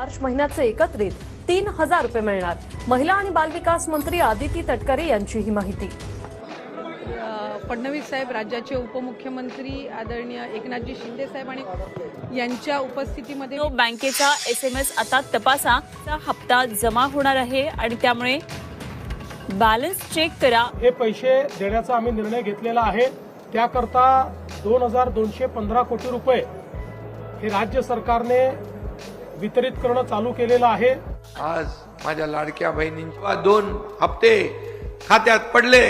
मार्च महिन्याचे एकत्रित 3,000 रुपये मिळणार। महिला आणि बालविकास मंत्री आदिती तटकरे यांची ही माहिती। फडणवीस साहेब, राज्याचे उपमुख्यमंत्री आदरणीय एकनाथजी शिंदे साहेब आणि यांच्या उपस्थितीमध्ये बँकेचा SMS आता तपासा, हप्ता जमा होणार आहे आणि त्यामुळे बॅलन्स चेक करा। हे पैसे देण्याचा आम्ही निर्णय घेतलेला आहे। त्याकरता 2,215 कोटी रुपये हे राज्य सरकारने वितरित करणं चालू केलेलं आहे। आज माझ्या लाडक्या बहिणींचे 2 हप्ते खात्यात पडले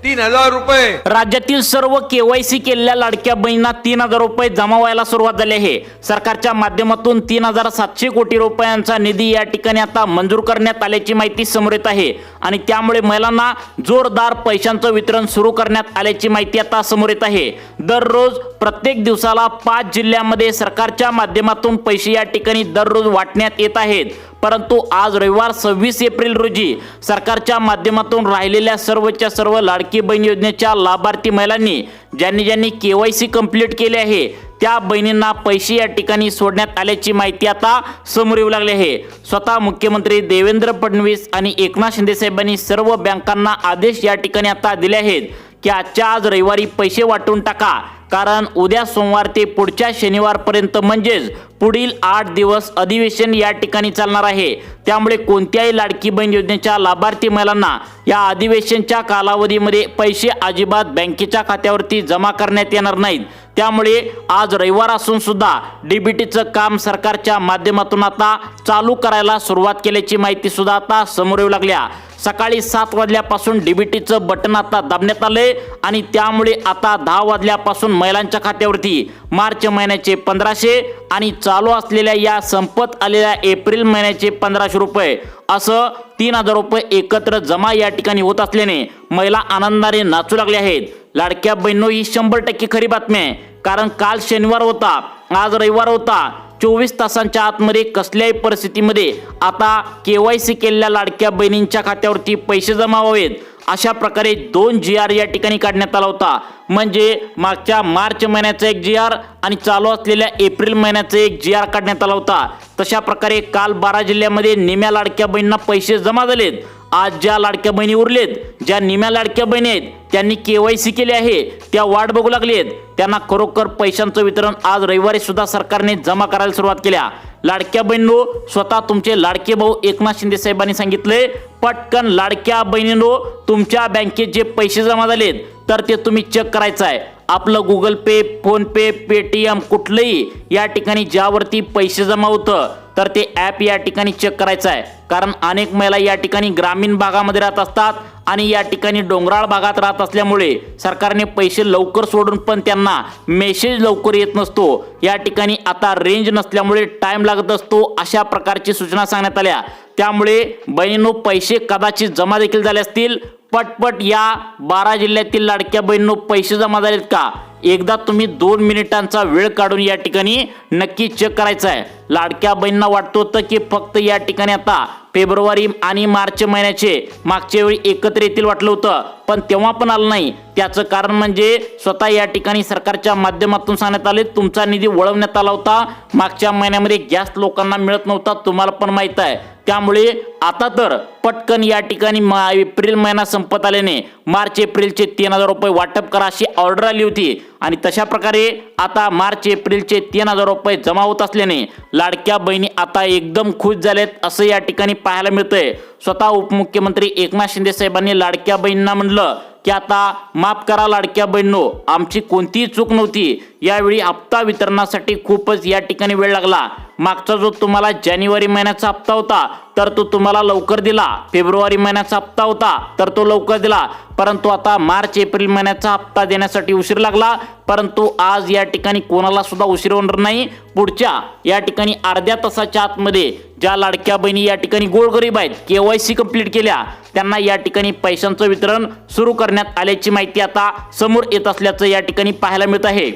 3,000 रुपये। राज्यातील सर्व KYC केलेल्या लाडक्या बहिणींना 3,000 रुपये जमा व्हायला सुरुवात झाली आहे। सरकारच्या माध्यमातून 3,700 कोटी रुपयांचा निधी या ठिकाणी आता मंजूर करण्यात आल्याची माहिती समोर येत आहे आणि त्यामुळे महिलांना जोरदार पैशांचं वितरण सुरू करण्यात आल्याची माहिती आता समोर येत आहे। दररोज प्रत्येक दिवसाला 5 जिल्ह्यांमध्ये सरकारच्या माध्यमातून पैसे या ठिकाणी दररोज वाटण्यात येत आहेत। परंतु आज रविवार 26 एप्रिल रोजी सरकारच्या माध्यमातून राहिलेल्या सर्वच्या सर्व लाडकी बहीण योजनेच्या लाभार्थी महिलांनी ज्यांनी KYC कंप्लीट केले आहे त्या बहिणींना पैसे या ठिकाणी सोडण्यात आल्याची माहिती आता समोर येऊ लागली आहे। स्वतः मुख्यमंत्री देवेंद्र फडणवीस आणि एकनाथ शिंदे साहेबांनी सर्व बँकांना आदेश या ठिकाणी आता दिले आहेत की आजच्या आज रविवारी पैसे वाटून टाका, कारण उद्या सोमवार ते पुढच्या शनिवारपर्यंत म्हणजेच पुढील 8 दिवस अधिवेशन या ठिकाणी चालणार आहे। त्यामुळे कोणत्याही लाडकी बहीण योजनेच्या लाभार्थी महिलांना या अधिवेशनच्या कालावधीमध्ये पैसे अजिबात बँकेच्या खात्यावरती जमा करण्यात येणार नाहीत। त्यामुळे आज रविवार असून सुद्धा DBTचं काम सरकारच्या माध्यमातून आता चालू करायला सुरुवात केल्याची माहिती सुद्धा आता समोर येऊ लागल्या। सकाळी 7 वाजल्यापासून DBTचं बटन आता दाबण्यात आले आणि त्यामुळे आता 10 वाजल्यापासून महिलांच्या खात्यावरती मार्च महिन्याचे 1,500 आणि चालू असलेल्या या संपत आलेल्या एप्रिल महिन्याचे 1,500 रुपये असं 3,000 रुपये एकत्र जमा या ठिकाणी होत असल्याने महिला आनंदाने नाचू लागल्या आहेत। लाडक्या बहिणींनो, ही 100% खरी बातमी आहे, कारण काल शनिवार होता, आज रविवार होता। 24 तासांच्या आतमध्ये कसल्याही परिस्थितीमध्ये आता KYC केलेल्या लाडक्या बहिणींच्या खात्यावरती पैसे जमा व्हावेत अशा प्रकारे 2 GR या ठिकाणी काढण्यात आला होता। म्हणजे मागच्या मार्च महिन्याचा एक GR आणि चालू असलेल्या एप्रिल महिन्याचा एक GR काढण्यात आला होता। तशा प्रकारे काल 12 जिल्ह्यामध्ये निम्या लाडक्या बहिणींना पैसे जमा झालेत। आज ज्या लाडक्या बहिणी उरलेत, ज्या निम्या लाडक्या बहिणी आहेत त्यांनी KYC केले आहे, त्या वाट बघू लागलेत, त्यांना खरोखर पैशांचं वितरण आज रविवारी सुद्धा सरकारने जमा करायला सुरुवात केल्या। लाडक्या बहिणींनो, स्वतः तुमचे लाडके भाऊ एकनाथ शिंदे साहेबांनी सांगितले, पटकन लाडक्या बहिणींनो तुमच्या बँकेत जे पैसे जमा झालेत तर ते तुम्ही चेक करायचं आहे। आपलं Google Pay, फोन पे, Paytm कुठलंही या ठिकाणी ज्यावरती पैसे जमा होतं तर ते ॲप या ठिकाणी चेक करायचं आहे, कारण अनेक महिला या ठिकाणी ग्रामीण भागामध्ये राहत असतात आणि या ठिकाणी डोंगराळ भागात राहत असल्यामुळे सरकारने पैसे लवकर सोडून पण त्यांना मेसेज लवकर येत नसतो। या ठिकाणी आता रेंज नसल्यामुळे टाइम लागत असतो, अशा प्रकारची सूचना सांगण्यात आल्या। त्यामुळे बहिणींनो, पैसे कदाचित जमा देखील झाले असतील। पटपट या 12 जिल्ह्यातील लाडक्या बहिणींनो पैसे जमा झालेत का एकदा तुम्ही 2 मिनिटांचा वेळ काढून या ठिकाणी नक्की चेक करायचं आहे। लाडक्या बहिणींना वाटतं होतं की फक्त या ठिकाणी आता फेब्रुवारी आणि मार्च महिन्याचे मागच्या वेळी एकत्र येतील वाटलं होतं, पण तेव्हा पण आलं नाही। त्याचं कारण म्हणजे स्वतः या ठिकाणी सरकारच्या माध्यमातून सांगण्यात आले, तुमचा निधी वळवण्यात आला होता। मागच्या महिन्यामध्ये गॅस लोकांना मिळत नव्हता, तुम्हाला पण माहित आहे। त्यामुळे आता तर पटकन या ठिकाणी एप्रिल महिना संपत आल्याने मार्च एप्रिलचे 3,000 रुपये वाटप करा अशी ऑर्डर आली होती आणि तशा प्रकारे आता मार्च एप्रिलचे 3,000 रुपये जमा होत असल्याने लाडक्या बहिणी आता एकदम खुश झालेत असं या ठिकाणी पाहायला मिळतंय। स्वतः उपमुख्यमंत्री एकनाथ शिंदे साहेबांनी लाडक्या बहिणींना म्हणलं की आता माफ करा लाडक्या बहिणींनो, आमची कोणतीही चूक नव्हती। यावेळी हप्ता वितरणासाठी खूपच या ठिकाणी वेळ लागला। मागचा जो तुम्हाला जानेवारी महिन्याचा हप्ता होता तर तो तुम्हाला लवकर दिला, फेब्रुवारी महिन्याचा हप्ता होता तर तो लवकर दिला, परंतु आता मार्च एप्रिल महिन्याचा हप्ता देण्यासाठी उशीर लागला। परंतु आज या ठिकाणी कोणाला सुद्धा उशीर होणार नाही। पुढच्या या ठिकाणी अर्ध्या तासाच्या आतमध्ये ज्या लाडक्या बहिणी या ठिकाणी गोरगरीब आहेत, KYC कंप्लीट केल्या, त्यांना या ठिकाणी पैशांचं वितरण सुरू करण्यात आल्याची माहिती आता समोर येत असल्याचं या ठिकाणी पाहायला मिळत आहे।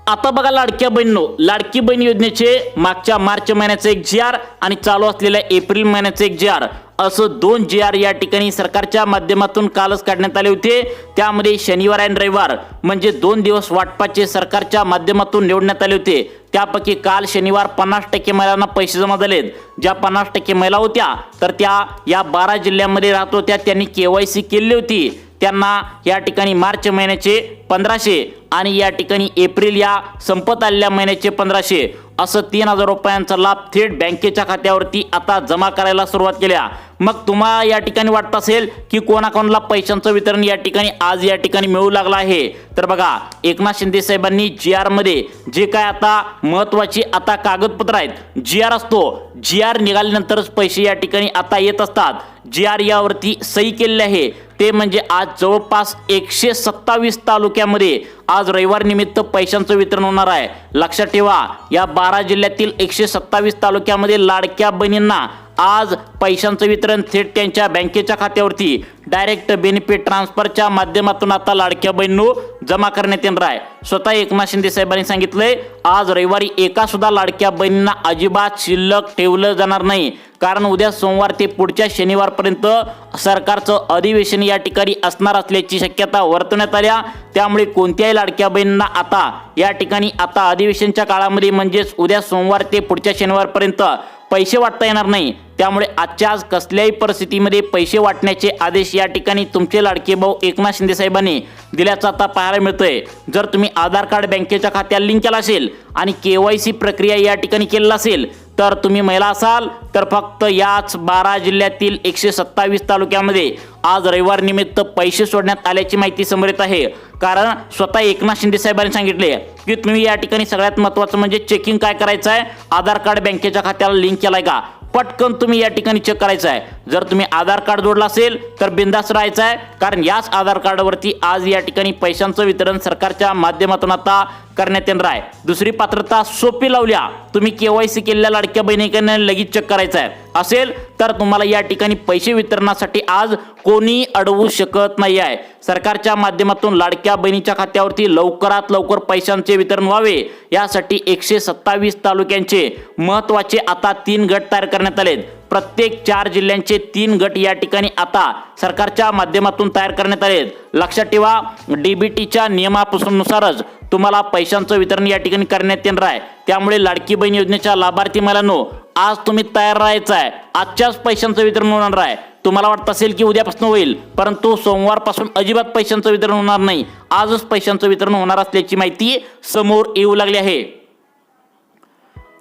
आता बघा लाडक्या बहिणींनो, लाडकी बहीण योजनेचे मागच्या मार्च महिन्याचे एक GR आणि चालू असलेल्या एप्रिल महिन्याचे एक GR असं 2 GR या ठिकाणी सरकारच्या माध्यमातून कालच काढण्यात आले होते। त्यामध्ये शनिवार आणि रविवार म्हणजे 2 दिवस वाटपाचे सरकारच्या माध्यमातून निवडण्यात आले होते। त्यापैकी काल शनिवार 50% महिलांना पैसे जमा झालेत। ज्या 50% महिला होत्या तर त्या या 12 जिल्ह्यांमध्ये राहत होत्या, त्यांनी KYC केली होती। त्यांना या ठिकाणी मार्च महिन्याचे 1500 आणि या ठिकाणी एप्रिल या संपत आलेल्या महिन्याचे 1500 असं 3000 रुपयांचा लाभ थेट बँकेच्या खात्यावरती आता जमा करायला सुरुवात केल्या। मग तुम्हाला या ठिकाणी वाटत असेल की कोणाकोणाला पैशांचं वितरण या ठिकाणी आज या ठिकाणी मिळू लागलं आहे, तर बघा एकनाथ शिंदे साहेबांनी GR मध्ये जे काय आता महत्त्वाची आता कागदपत्र आहेत, GR असतो, GR निघाल्यानंतरच पैसे या ठिकाणी आता येत असतात। GR यावरती सही केलेली आहे ते म्हणजे आज जवळपास 127 तालुक्यामध्ये आज रविवार निमित्त पैशांचं वितरण होणार आहे। लक्षात ठेवा, या 12 जिल्ह्यातील 127 तालुक्यामध्ये लाडक्या बहिणींना आज पैशांचं वितरण थेट त्यांच्या बँकेच्या खात्यावरती डायरेक्ट बेनिफिट ट्रान्सफरच्या माध्यमातून आता लाडक्या बहिणींनो जमा करण्यात येणार आहे। स्वतः एकनाथ शिंदे साहेबांनी सांगितलंय आज रविवारी एका सुद्धा लाडक्या बहिणींना अजिबात शिल्लक ठेवलं जाणार नाही, कारण उद्या सोमवार ते पुढच्या शनिवारपर्यंत सरकारचं अधिवेशन या ठिकाणी असणार असल्याची शक्यता वर्तवण्यात आल्या। त्यामुळे कोणत्याही लाडक्या बहिणींना आता या ठिकाणी आता अधिवेशनच्या काळामध्ये म्हणजेच उद्या सोमवार ते पुढच्या शनिवारपर्यंत पैसे वाटता येणार नाही। त्यामुळे आजच्या आज कसल्याही परिस्थितीमध्ये पैसे वाटण्याचे आदेश या ठिकाणी तुमचे लाडके भाऊ एकनाथ शिंदे साहेबांनी दिल्याचं आता पाहायला मिळतंय। जर तुम्ही आधार कार्ड बँकेच्या खात्याला लिंक केला असेल आणि KYC प्रक्रिया या ठिकाणी केलेला असेल तर तुम्ही महिला असाल तर फक्त याच 12 जिल्ह्यातील 127 तालुक्यामध्ये आज रविवार निमित्त पैसे सोडण्यात आल्याची माहिती समोर येत आहे। कारण स्वतः एकनाथ शिंदे साहेबांनी सांगितले की तुम्ही या ठिकाणी सगळ्यात महत्त्वाचं म्हणजे चेकिंग काय करायचं आहे, आधार कार्ड बँकेच्या खात्याला लिंक केलाय का, पटकन तुम्ही या ठिकाणी चेक करायचं आहे। जर तुम्ही आधार कार्ड जोडला असेल तर बिंदास राहायचं आहे, कारण याच आधार कार्डवरती आज या ठिकाणी पैशांचं वितरण सरकारच्या माध्यमातून आता करण्यात येणार आहे। दुसरी पात्रता सोपी लावल्या, तुम्ही KYC केलेल्या लाडक्या बहिणीकडे लगेच चेक करायचं आहे असेल तर तुम्हाला या ठिकाणी पैसे वितरणासाठी आज कोणी अडवू शकत नाही आहे। सरकारच्या माध्यमातून लाडक्या बहिणीच्या खात्यावरती लवकरात लवकर पैशांचे वितरण व्हावे यासाठी 127 तालुक्यांचे महत्त्वाचे आता 3 गट तयार करण्यात आलेत। प्रत्येक 4 जिल्ह्यांचे 3 गट या ठिकाणी आता सरकारच्या माध्यमातून तयार करण्यात आलेत। लक्षात ठेवा, DBTच्या नियमानुसारच तुम्हाला पैशांचं वितरण या ठिकाणी करण्यात येणार आहे। त्यामुळे लाडकी बहीण योजनेच्या लाभार्थी महिलांनो आज तुम्ही तयार राहायचं आहे, आजच्याच पैशांचं वितरण होणार आहे। तुम्हाला वाटत असेल की उद्यापासून होईल, परंतु सोमवारपासून अजिबात पैशांचं वितरण होणार नाही, आजच पैशांचं वितरण होणार असल्याची माहिती समोर येऊ लागली आहे।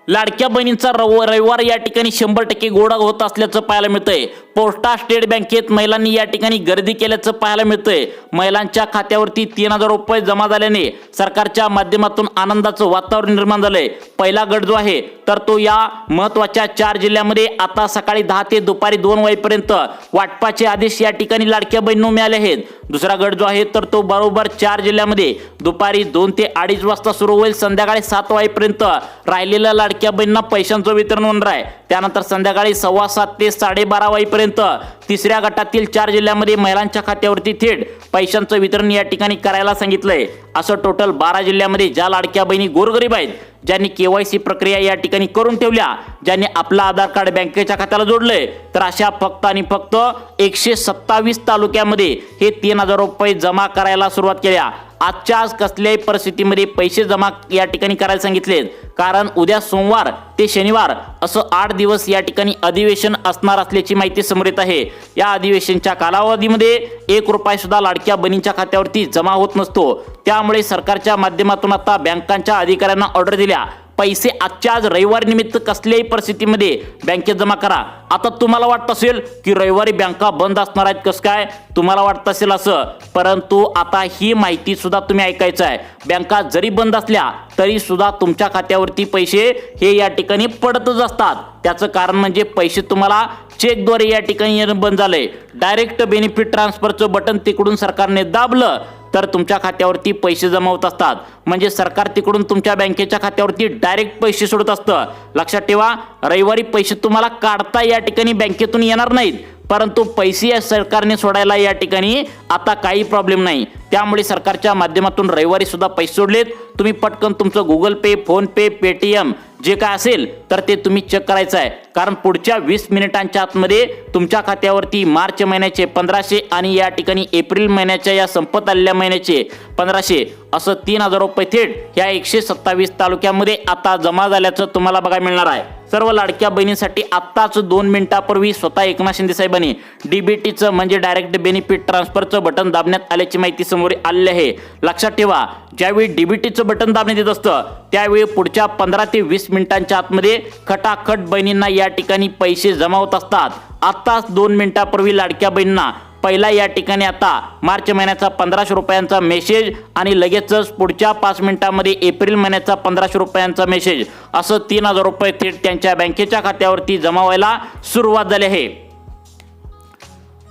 लाडक्या बहिणींचा रविवार या ठिकाणी 100% गोडा होत असल्याचं पाहायला मिळतंय। पोस्टा स्टेट बँकेत महिलांनी या ठिकाणी गर्दी केल्याचं पाहायला मिळतंय। महिलांच्या खात्यावरती 3000 रुपये जमा झाल्याने सरकारच्या माध्यमातून आनंदाचं वातावरण निर्माण झालंय। पहिला गट जो आहे तर तो या महत्त्वाच्या 4 जिल्ह्यामध्ये आता सकाळी 10 ते दुपारी 2 वाजेपर्यंत वाटपाचे आदेश या ठिकाणी लाडक्या बहिणींना मिळाले आहेत। दुसरा गट जो आहे तर तो बरोबर 4 जिल्ह्यामध्ये दुपारी 2 ते 2:30 वाजता सुरू होईल, संध्याकाळी 7 वाजेपर्यंत राहिलेल्या लाडक्या बहिणींना पैशांचं वितरण होणार आहे। त्यानंतर संध्याकाळी 7:15 ते 12:30 वाजेपर्यंत तिसऱ्या गटातील 4 जिल्ह्यामध्ये महिलांच्या खात्यावरती थेट पैशांचं वितरण या ठिकाणी करायला सांगितलंय। असं टोटल 12 जिल्ह्यामध्ये ज्या लाडक्या बहिणी गोरगरीब आहेत, ज्यांनी KYC प्रक्रिया या ठिकाणी करून ठेवल्या, ज्यांनी आपलं आधार कार्ड बँकेच्या खात्याला जोडलंय, तर अशा फक्त आणि फक्त 127 तालुक्यामध्ये हे 3000 रुपये जमा करायला सुरुवात केल्या। आजच्या आज कसल्याही परिस्थितीमध्ये पैसे जमा या ठिकाणी करायला सांगितलेत, कारण उद्या सोमवार ते शनिवार असं 8 दिवस या ठिकाणी अधिवेशन असणार असल्याची माहिती समोर येत आहे। या अधिवेशनच्या कालावधीमध्ये 1 रुपया सुद्धा लाडक्या बहिणींच्या खात्यावरती जमा होत नसतो। त्यामुळे सरकारच्या माध्यमातून आता बँकांच्या अधिकाऱ्यांना ऑर्डर दिल्या, पैसे आजच्या आज रविवार निमित्त कसल्याही परिस्थितीमध्ये बँकेत जमा करा। आता तुम्हाला वाटत असेल की रविवारी बँका बंद असणार आहेत, कसं काय तुम्हाला वाटत असेल असं, परंतु आता ही माहिती सुद्धा तुम्ही ऐकायचं आहे। बँका जरी बंद असल्या तरी सुद्धा तुमच्या खात्यावरती पैसे हे या ठिकाणी पडतच असतात। त्याचं कारण म्हणजे पैसे तुम्हाला चेकद्वारे या ठिकाणी येणं बंद झालंय। डायरेक्ट बेनिफिट ट्रान्सफरचं बटन तिकडून सरकारने दाबलं तर तुमच्या खात्यावरती पैसे जमा होत असतात, म्हणजे सरकार तिकडून तुमच्या बँकेच्या खात्यावरती डायरेक्ट पैसे सोडत असतं। लक्षात ठेवा, रविवारी पैसे तुम्हाला काढता या ठिकाणी बँकेतून येणार नाहीत, परंतु पैसे या सरकारने सोडायला या ठिकाणी आता काही प्रॉब्लेम नाही। त्यामुळे सरकारच्या माध्यमातून रविवारी सुद्धा पैसे सोडलेत तुम्ही पटकन तुमचं गुगल पे, फोन पे, पेटीएम जे काय असेल तर ते तुम्ही चेक करायचं आहे, कारण पुढच्या 20 मिनिटांच्या आतमध्ये तुमच्या खात्यावरती मार्च महिन्याचे 1500 आणि या ठिकाणी एप्रिल महिन्याच्या या संपत आलेल्या महिन्याचे 1500 असं 3000 रुपये थेट या 127 तालुक्यामध्ये आता जमा झाल्याचं तुम्हाला बघायला मिळणार आहे. सर्व लाडक्या बहिणींसाठी आत्ताच 2 मिनिटांपूर्वी स्वतः एकनाथ शिंदे साहेबांनी डीबीटीचं म्हणजे डायरेक्ट बेनिफिट ट्रान्सफरचं बटन दाबण्यात आल्याची माहिती समोर आली आहे. लक्षात ठेवा, ज्यावेळी डीबीटीचं बटन दाबण्यात येत असतं त्यावेळी पुढच्या 15 ते 20 मिनिटांच्या आतमध्ये खटाखट बहिणींना या ठिकाणी पैसे जमा होत असतात. आत्ताच 2 मिनिटांपूर्वी लाडक्या बहिणींना पहिला या ठिकाणी आता मार्च महिन्याचा 1500 रुपयांचा मेसेज आणि लगेचच पुढच्या 5 मिनिटांमध्ये एप्रिल महिन्याचा 1500 रुपयांचा मेसेज असं 3000 रुपये थेट त्यांच्या बँकेच्या खात्यावरती जमा व्हायला सुरुवात झाली आहे.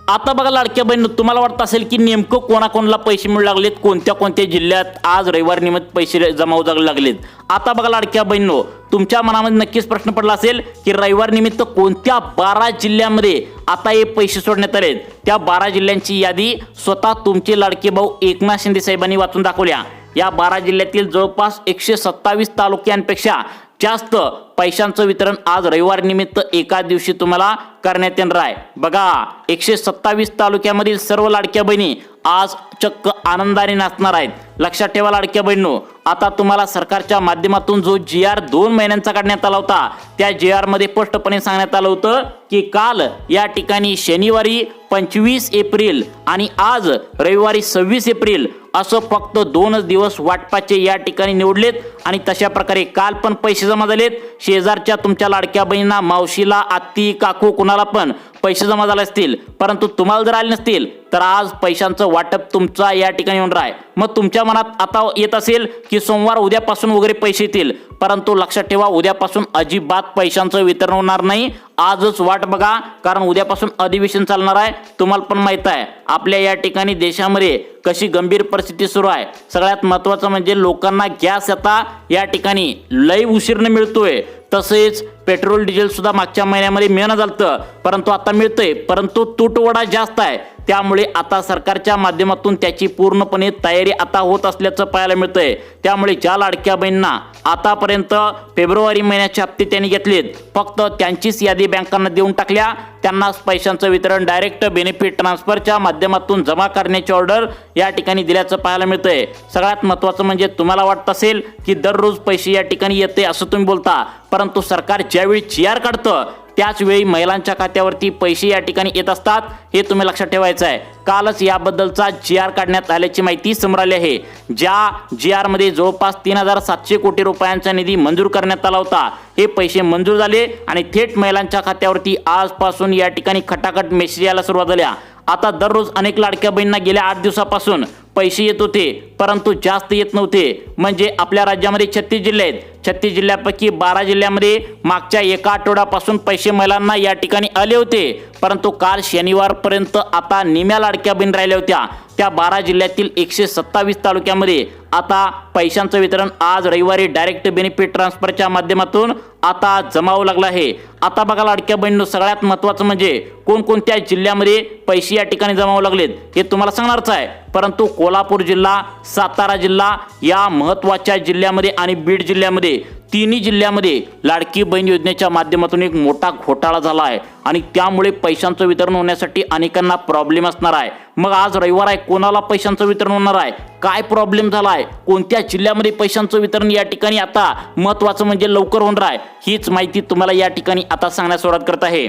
आता बघा लाडक्या बहिणी, तुम्हाला वाटत असेल की नेमकं कोणाकोणाला पैसे मिळू लागलेत, कोणत्या कोणत्या जिल्ह्यात आज रविवार निमित्त पैसे जमा होऊ लागलेत. आता बघा लाडक्या बहिणींनो, तुमच्या मनामध्ये नक्कीच प्रश्न पडला असेल की रविवार निमित्त कोणत्या 12 जिल्ह्यामध्ये आता हे पैसे सोडण्यात आलेत. त्या 12 जिल्ह्यांची यादी स्वतः तुमचे लाडके भाऊ एकनाथ शिंदे साहेबांनी वाचून दाखवल्या. या 12 जिल्ह्यातील जवळपास 127 तालुक्यांपेक्षा जास्त पैशांचं वितरण आज रविवार निमित्त एका दिवशी तुम्हाला करण्यात येणार आहे. बघा, 127 तालुक्यामधील सर्व लाडक्या बहिणी आज चक्क आनंदाने नाचणार आहेत. लक्षात ठेवा लाडक्या बहिणींनो, आता तुम्हाला सरकारच्या माध्यमातून जो GR 2 महिन्यांचा काढण्यात आला होता त्या GR मध्ये स्पष्टपणे सांगण्यात आलं होतं की काल या ठिकाणी शनिवारी 25 एप्रिल आणि आज रविवारी 26 एप्रिल असं फक्त 2 दिवस वाटपाचे या ठिकाणी निवडलेत आणि तशा प्रकारे काल पण पैसे जमा झालेत. शेजारच्या तुमच्या लाडक्या बहिणींना, मावशीला, आत्ती, काकू कुणाला पण पैसे जमा झाले असतील, परंतु तुम्हाला जर आले नसतील तर आज पैशांचं वाटप तुमचा या ठिकाणी होणार आहे. मग तुमच्या मनात आता येत असेल की सोमवार उद्यापासून वगैरे पैसे येतील, परंतु लक्षात ठेवा उद्यापासून अजिबात पैशांचं वितरण होणार नाही. आजच वाट बघा, कारण उद्यापासून अधिवेशन चालणार आहे. तुम्हाला पण माहित आहे आपल्या या ठिकाणी देशामध्ये कशी गंभीर परिस्थिती सुरू आहे. सगळ्यात महत्त्वाचं म्हणजे लोकांना गॅस आता या ठिकाणी लय उशीरने मिळतोय. तसेच पेट्रोल डिझेल सुद्धा मागच्या महिन्यामध्ये मिळणं झालं, परंतु आता मिळतंय, परंतु तुटवडा जास्त आहे. त्यामुळे आता सरकारच्या माध्यमातून त्याची पूर्णपणे तयारी आता होत असल्याचं पाहायला मिळतंय. त्यामुळे ज्या लाडक्या बहिणींना आतापर्यंत फेब्रुवारी महिन्याचे हप्ते त्यांनी घेतलेत, फक्त त्यांचीच यादी बँकांना देऊन टाकल्या, त्यांनाच पैशांचं वितरण डायरेक्ट बेनिफिट ट्रान्सफरच्या माध्यमातून जमा करण्याची ऑर्डर या ठिकाणी दिल्याचं पाहायला मिळतंय. सगळ्यात महत्त्वाचं म्हणजे तुम्हाला वाटत असेल की दररोज पैसे या ठिकाणी येते असं तुम्ही बोलता, परंतु सरकार ज्यावेळी GR काढतं त्याच वेळी महिलांच्या खात्यावरती पैसे या ठिकाणी येत असतात, हे तुम्ही लक्षात ठेवायचं आहे. कालच याबद्दलचा GR काढण्यात आल्याची माहिती समोर आली आहे. ज्या GR मध्ये जवळपास 3700 कोटी रुपयांचा निधी मंजूर करण्यात आला होता, हे पैसे मंजूर झाले आणि थेट महिलांच्या खात्यावरती आजपासून या ठिकाणी खटाखट मेसेज यायला सुरुवात झाल्या. आता दररोज अनेक लाडक्या बहिणींना गेल्या 8 दिवसापासून पैसे येत होते, परंतु जास्त येत नव्हते. म्हणजे आपल्या राज्यामध्ये 36 जिल्हे आहेत, 36 जिल्ह्यापैकी 12 जिल्ह्यामध्ये मागच्या एका आठवड्यापासून पैसे महिलांना या ठिकाणी आले होते, परंतु काल शनिवारपर्यंत आता निम्या लाडक्या बहिणी राहिल्या होत्या. त्या 12 जिल्ह्यातील 127 तालुक्यामध्ये आता पैशांचं वितरण आज रविवारी डायरेक्ट बेनिफिट ट्रान्सफरच्या माध्यमातून आता जमा होऊ लागलं आहे. आता बघा लाडक्या बहिणींनो, सगळ्यात महत्त्वाचं म्हणजे कोणकोणत्या जिल्ह्यामध्ये पैसे या ठिकाणी जमा होऊ लागलेत हे तुम्हाला सांगणारच आहे. परंतु कोल्हापूर जिल्हा, सातारा जिल्हा या महत्त्वाच्या जिल्ह्यामध्ये आणि बीड जिल्ह्यामध्ये, तिन्ही जिल्ह्यामध्ये लाडकी बहीण योजनेच्या माध्यमातून एक मोठा घोटाळा झाला आहे आणि त्यामुळे पैशांचं वितरण होण्यासाठी अनेकांना प्रॉब्लेम असणार आहे. मग आज रविवार आहे, कोणाला पैशांचं वितरण होणार आहे, काय प्रॉब्लेम झाला आहे, कोणत्या जिल्ह्यामध्ये पैशांचं वितरण या ठिकाणी आता महत्त्वाचं म्हणजे लवकर होणार आहे, हीच माहिती तुम्हाला या ठिकाणी आता सांगण्यास सुरुवात करत आहे.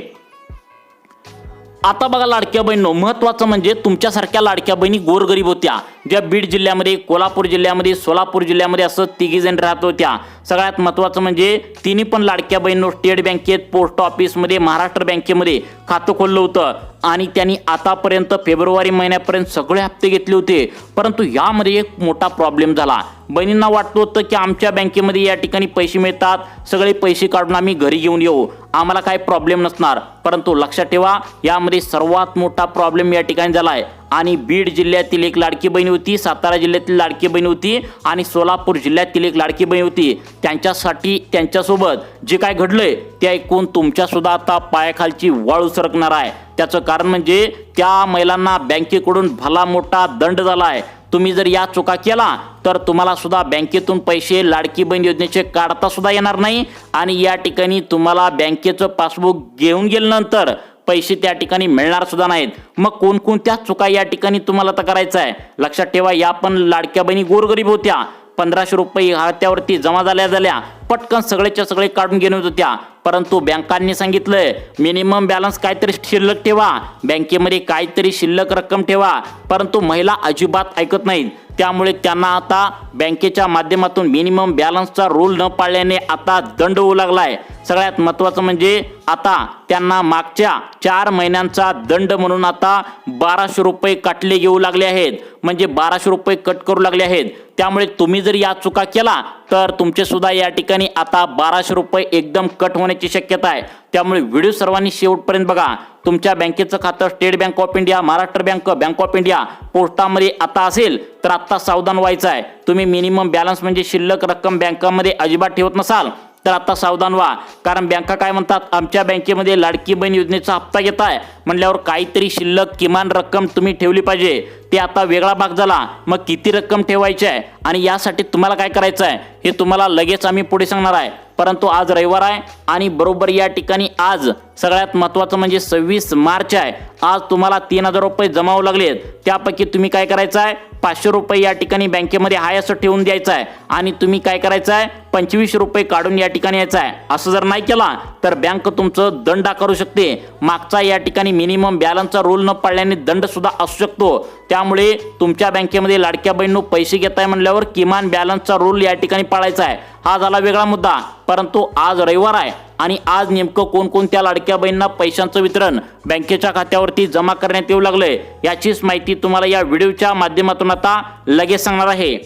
आता बघा लाडक्या बहिणींनो, महत्त्वाचं म्हणजे तुमच्यासारख्या लाडक्या बहिणी गोरगरीब होत्या, ज्या बीड जिल्ह्यामध्ये, कोल्हापूर जिल्ह्यामध्ये, सोलापूर जिल्ह्यामध्ये असं 3 जण राहत होत्या. सगळ्यात महत्त्वाचं म्हणजे तिन्ही पण लाडक्या बहिणींनो स्टेट बँकेत, पोस्ट ऑफिसमध्ये, महाराष्ट्र बँकेमध्ये खातं खोललं होतं आणि त्यांनी आतापर्यंत फेब्रुवारी महिन्यापर्यंत सगळे हप्ते घेतले होते. परंतु यामध्ये एक मोठा प्रॉब्लेम झाला. बहिणींना वाटत होतं की आमच्या बँकेमध्ये या ठिकाणी पैसे मिळतात, सगळे पैसे काढून आम्ही घरी घेऊन येऊ, आम्हाला काही प्रॉब्लेम नसणार. परंतु लक्षात ठेवा, यामध्ये सर्वात मोठा प्रॉब्लेम या ठिकाणी झाला आहे आणि बीड जिल्ह्यातील एक लाडकी बहीण होती, सातारा जिल्ह्यातील लाडकी बहीण होती आणि सोलापूर जिल्ह्यातील एक लाडकी बहीण होती. त्यांच्यासाठी, त्यांच्यासोबत जे काय घडलंय ते ऐकून तुमच्या सुद्धा आता पायाखालची वाळू सरकणार आहे. त्याचं कारण म्हणजे त्या महिलांना बँकेकडून भला मोठा दंड झाला आहे. तुम्ही जर या चुका केला तर तुम्हाला सुद्धा बँकेतून पैसे लाडकी बहीण योजनेचे काढता सुद्धा येणार नाही आणि या ठिकाणी तुम्हाला बँकेचं पासबुक घेऊन गेल्यानंतर पैसे त्या ठिकाणी मिळणार सुद्धा नाहीत। मग कोणकोणत्या चुका या ठिकाणी तुम्हाला तर करायचं आहे? लक्षात ठेवा, या पण लाडक्या बहिणी गोरगरीब होत्या, 1500 रुपये खात्यावरती जमा झाल्या पटकन सगळेच्या सगळे काढून घेऊन होत्या, परंतु बँकांनी सांगितलंय मिनिमम बॅलन्स काहीतरी शिल्लक ठेवा, बँकेमध्ये काहीतरी शिल्लक रक्कम ठेवा, परंतु महिला अजिबात ऐकत नाहीत। त्यामुळे त्यांना आता बँकेच्या माध्यमातून मिनिमम बॅलन्सचा रूल न पाळल्याने आता दंड होऊ लागलाय। सगळ्यात महत्त्वाचं म्हणजे आता त्यांना मागच्या 4 महिन्यांचा दंड म्हणून आता 1200 रुपये काटले घेऊ लागले आहेत, म्हणजे 1200 रुपये कट करू लागले आहेत। त्यामुळे तुम्ही जर या चुका केला तर तुमचे सुद्धा या ठिकाणी आता 1200 रुपये एकदम कट होण्याची शक्यता आहे। त्यामुळे व्हिडिओ सर्वांनी शेवटपर्यंत बघा। तुमच्या बँकेचं खातं state bank of India, Maharashtra bank, bank of India, पोस्टामध्ये आता असेल तर आता सावधान व्हायचं आहे। तुम्ही मिनिमम बॅलन्स म्हणजे शिल्लक रक्कम बँकामध्ये अजिबात ठेवत नसाल तर आता सावधान व्हा, कारण बँका काय म्हणतात, आमच्या बँकेमध्ये लाडकी बहीण योजनेचा हप्ता घेत आहे म्हणल्यावर काहीतरी शिल्लक किमान रक्कम तुम्ही ठेवली पाहिजे। ते आता वेगळा भाग झाला, मग किती रक्कम ठेवायची आहे आणि यासाठी तुम्हाला काय करायचं आहे हे तुम्हाला लगेच आम्ही पुढे सांगणार आहे। परंतु आज रविवार आहे आणि बरोबर या ठिकाणी आज सगळ्यात महत्त्वाचं म्हणजे 26 मार्च आहे। आज तुम्हाला 3000 रुपये जमावू लागलेत, त्यापैकी तुम्ही काय करायचं आहे, 500 रुपये या ठिकाणी बँकेमध्ये हाय असं ठेवून द्यायचं आहे आणि तुम्ही काय करायचं आहे, 25 रुपये काढून या ठिकाणी यायचं आहे। असं जर नाही केला तर बँक तुमचं दंड आकारू शकते। मागचा या ठिकाणी मिनिमम बॅलन्सचा रूल न पाळल्याने दंड सुद्धा असू शकतो। त्यामुळे तुमच्या बँकेमध्ये लाडक्या बहिणींनो पैसे घेताय म्हणल्यावर किमान बॅलन्सचा रूल या ठिकाणी पाळायचा आहे। हा झाला वेगळा मुद्दा, परंतु आज रविवार आहे आणि आज नेमकं कोणकोणत्या लाडक्या बहिणींना पैशांचं वितरण बँकेच्या खात्यावरती जमा करण्यात येऊ लागले याचीच माहिती तुम्हाला या व्हिडिओच्या माध्यमातून आता लगेच सांगणार आहे।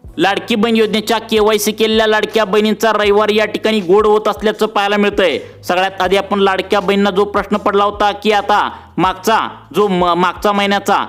लाडकी बहीण योजनेच्या KYC केलेल्या लाडक्या बहिणींचा रविवार या ठिकाणी गोड होत असल्याचं पाहायला मिळतंय। सगळ्यात आधी आपण लाडक्या बहिणींना जो प्रश्न पडला होता की आता मागचा महिन्याचा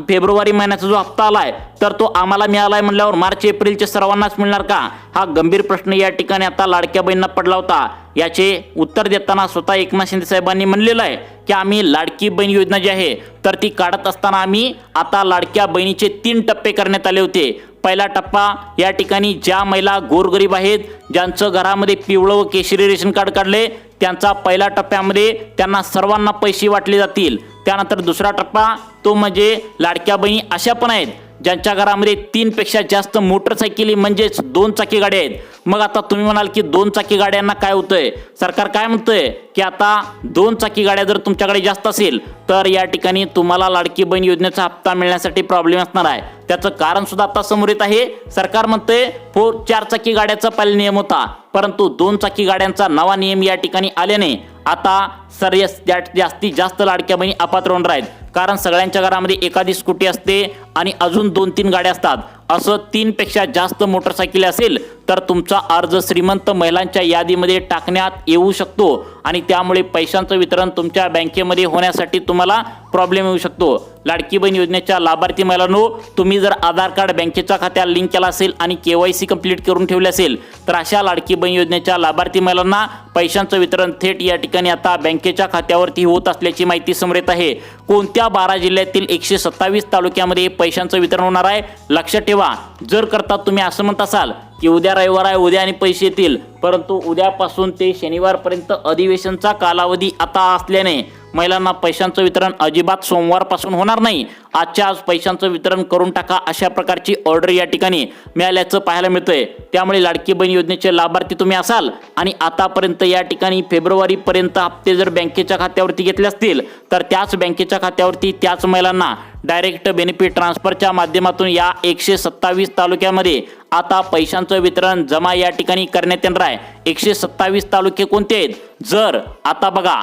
फेब्रुवारी महिन्याचा जो हप्ता आलाय तर तो आम्हाला मिळालाय म्हणल्यावर मार्च एप्रिलचे सर्वांनाच मिळणार का, हा गंभीर प्रश्न या ठिकाणी आता लाडक्या बहिणींना पडला होता। याचे उत्तर देताना स्वतः एकनाथ शिंदे साहेबांनी म्हणलेलं आहे की आम्ही लाडकी बहीण योजना जी आहे तर ती काढत असताना आम्ही आता लाडक्या बहिणीचे 3 टप्पे करण्यात आले होते। पहिला टप्पा या ठिकाणी ज्या महिला गोरगरीब आहेत, ज्यांचं घरामध्ये पिवळं व केशरी रेशन कार्ड काढले, त्यांचा पहिल्या टप्प्यामध्ये त्यांना सर्वांना पैसे वाटले जातील। त्यानंतर दुसरा टप्पा तो म्हणजे लाडक्या बहिणी अशा पण आहेत ज्यांच्या घरामध्ये 3 पेक्षा जास्त मोटरसायकली म्हणजेच 2 चाकी गाड्या आहेत। मग आता तुम्ही म्हणाल की 2 चाकी गाड्यांना काय होतंय, सरकार काय म्हणतंय की आता 2 चाकी गाड्या जर तुमच्याकडे जास्त असेल तर या ठिकाणी तुम्हाला लाडकी बहीण योजनेचा हप्ता मिळण्यासाठी प्रॉब्लेम असणार आहे। त्याचं कारण सुद्धा आता समोर येत आहे। सरकार म्हणतंय 4 चाकी गाड्याचा पहिला नियम होता, परंतु 2 चाकी गाड्यांचा नवा नियम या ठिकाणी आल्याने आता जास्तीत जास्त लाडक्या बहिणी अपात्र होणार आहेत, कारण सगळ्यांच्या घरामध्ये एखादी स्कूटी असते आणि अजून 2-3 गाड्या असतात। असं 3 पेक्षा जास्त मोटरसायकल असेल तर तुमचा अर्ज श्रीमंत महिलांच्या यादीमध्ये टाकण्यात येऊ शकतो आणि त्यामुळे पैशांचं वितरण तुमच्या बँकेमध्ये होण्यासाठी तुम्हाला प्रॉब्लेम येऊ शकतो। लाडकी बहीण योजनेच्या लाभार्थी महिलांनो, तुम्ही जर आधार कार्ड बँकेच्या खात्याला लिंक केला असेल आणि KYC कंप्लीट करून ठेवले असेल तर अशा लाडकी बहीण योजनेच्या लाभार्थी महिलांना पैशांचं वितरण थेट या ठिकाणी आता बँकेच्या खात्यावरती होत असल्याची माहिती समोर येत आहे। कोणत्या 12 जिल्ह्यातील 127 तालुक्यामध्ये पैशांचं वितरण होणार आहे लक्षात ठेवा। जर करता तुम्ही असं म्हणत असाल की उद्या रविवार आहे, उद्या आणि पैसे येतील, परंतु उद्यापासून ते शनिवारपर्यंत अधिवेशनचा कालावधी आता असल्याने महिलांना पैशांचं वितरण अजिबात सोमवारपासून होणार नाही। आजच्या आज पैशांचं वितरण करून टाका अशा प्रकारची ऑर्डर या ठिकाणी मिळाल्याचं पाहायला मिळतंय। त्यामुळे लाडकी बहीण योजनेचे लाभार्थी तुम्ही असाल आणि आतापर्यंत या ठिकाणी फेब्रुवारीपर्यंत हप्ते जर बँकेच्या खात्यावरती घेतले असतील तर त्याच बँकेच्या खात्यावरती त्याच महिलांना डायरेक्ट बेनिफिट ट्रान्सफरच्या माध्यमातून या 127 तालुक्यामध्ये आता पैशांचं वितरण जमा या ठिकाणी करण्यात येणार आहे। 127 तालुके कोणते आहेत? जर आता बघा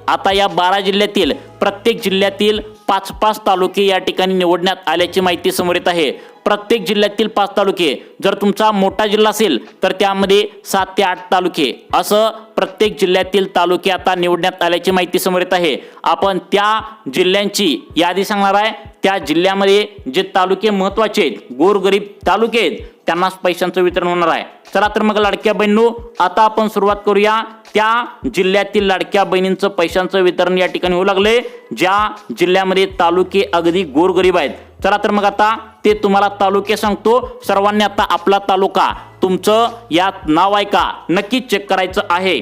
आता या 12 जिल्ह्यातील प्रत्येक जिल्ह्यातील 5-5 तालुके या ठिकाणी निवडण्यात आल्याची माहिती समोर येत आहे। प्रत्येक जिल्ह्यातील 5 तालुके, जर तुमचा मोठा जिल्हा असेल तर त्यामध्ये 7 ते 8 तालुके, असं प्रत्येक जिल्ह्यातील तालुके आता निवडण्यात आल्याची माहिती समोर येत आहे। आपण त्या जिल्ह्यांची यादी सांगणार आहे। त्या जिल्ह्यामध्ये जे तालुके महत्त्वाचे आहेत, गोरगरीब तालुके आहेत, त्यांनाच पैशांचं वितरण होणार आहे। चला तर मग लाडक्या बहिणींनो, आता आपण सुरुवात करूया त्या जिल्ह्यातील लाडक्या बहिणींचं पैशांचं वितरण या ठिकाणी होऊ लागले ज्या जिल्ह्यामध्ये तालुके अगदी गोरगरीब आहेत। चला तर मग आता ते तुम्हाला तालुके सांगतो. सर्वांनी आता आपला तालुका तुमचं यात नाव आहे का नक्कीच चेक करायचं आहे.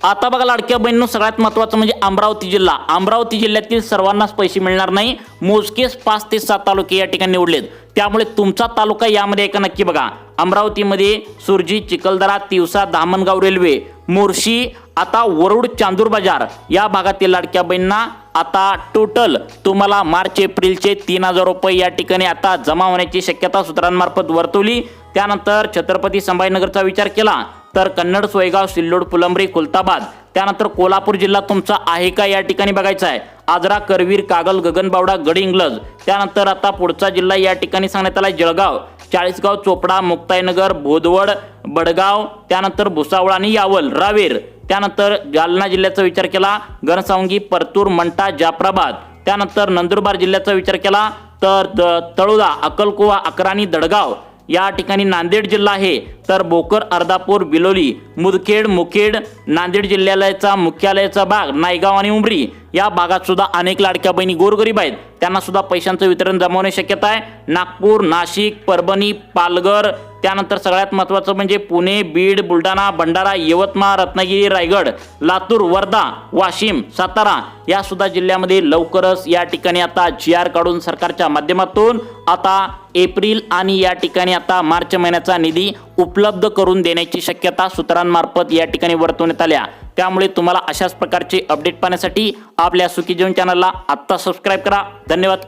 आता बघा लाडक्या बहिणींनो, सगळ्यात महत्त्वाचं म्हणजे अमरावती जिल्हा. अमरावती जिल्ह्यातील सर्वांनाच पैसे मिळणार नाही. मोजकेच 5 ते 7 तालुके या ठिकाणी निवडलेत. त्यामुळे तुमचा तालुका यामध्ये आहे का नक्की बघा. अमरावतीमध्ये सुरजी, चिखलदरा, तिवसा, धामणगाव रेल्वे, मोर्शी, आता वरुड, चांदूर बाजार या भागातील लाडक्या बहिणींना आता टोटल तुम्हाला मार्च एप्रिलचे 3,000 रुपये या ठिकाणी आता जमा होण्याची शक्यता सूत्रांमार्फत वर्तवली. त्यानंतर छत्रपती संभाजीनगरचा विचार केला तर कन्नड, सोयगाव, सिल्लोड, फुलंब्री, खुलताबाद, त्यानंतर कोल्हापूर जिल्हा तुमचा आहे का या ठिकाणी बघायचा आहे. आजरा, करवीर, कागल, गगनबावडा, गडहिंग्लज, त्यानंतर आता पुढचा जिल्हा या ठिकाणी सांगण्यात आला जळगाव, चाळीसगाव, चोपडा, मुक्ताईनगर, बोदवड, बडगाव, त्यानंतर भुसावळ आणि यावल, रावेर, त्यानंतर जालना जिल्ह्याचा विचार केला घनसावंगी, परतूर, मंठा, जाफराबाद, त्यानंतर नंदुरबार जिल्ह्याचा विचार केला तर तळोदा, अक्कलकुवा, अकराणी, दडगाव या ठिकाणी नांदेड जिल्हा आहे. तर भोकर, अर्धापूर, बिलोली, मुदखेड, मुखेड, नांदेड जिल्ह्याचा मुख्यालयाचा भाग नायगाव आणि उमरी या भागात सुद्धा अनेक लाडक्या बहिणी गोरगरीब आहेत. त्यांना सुद्धा पैशांचं वितरण जमा होण्याची शक्यता आहे. नागपूर, नाशिक, परभणी, पालघर, त्यानंतर सगळ्यात महत्त्वाचं म्हणजे पुणे, बीड, बुलढाणा, भंडारा, यवतमाळ, रत्नागिरी, रायगड, लातूर, वर्धा, वाशिम, सातारा या सुद्धा जिल्ह्यामध्ये लवकरच या ठिकाणी आता GR काढून सरकारच्या माध्यमातून आता एप्रिल आणि या ठिकाणी आता मार्च महिन्याचा निधी उपलब्ध करून देण्याची शक्यता सूत्रांमार्फत या ठिकाणी वर्तवण्यात आल्या. त्यामुळे तुम्हाला अशाच प्रकारचे अपडेट पाहण्यासाठी आपल्या सुखी जीवन चॅनलला आत्ता सबस्क्राईब करा. धन्यवाद.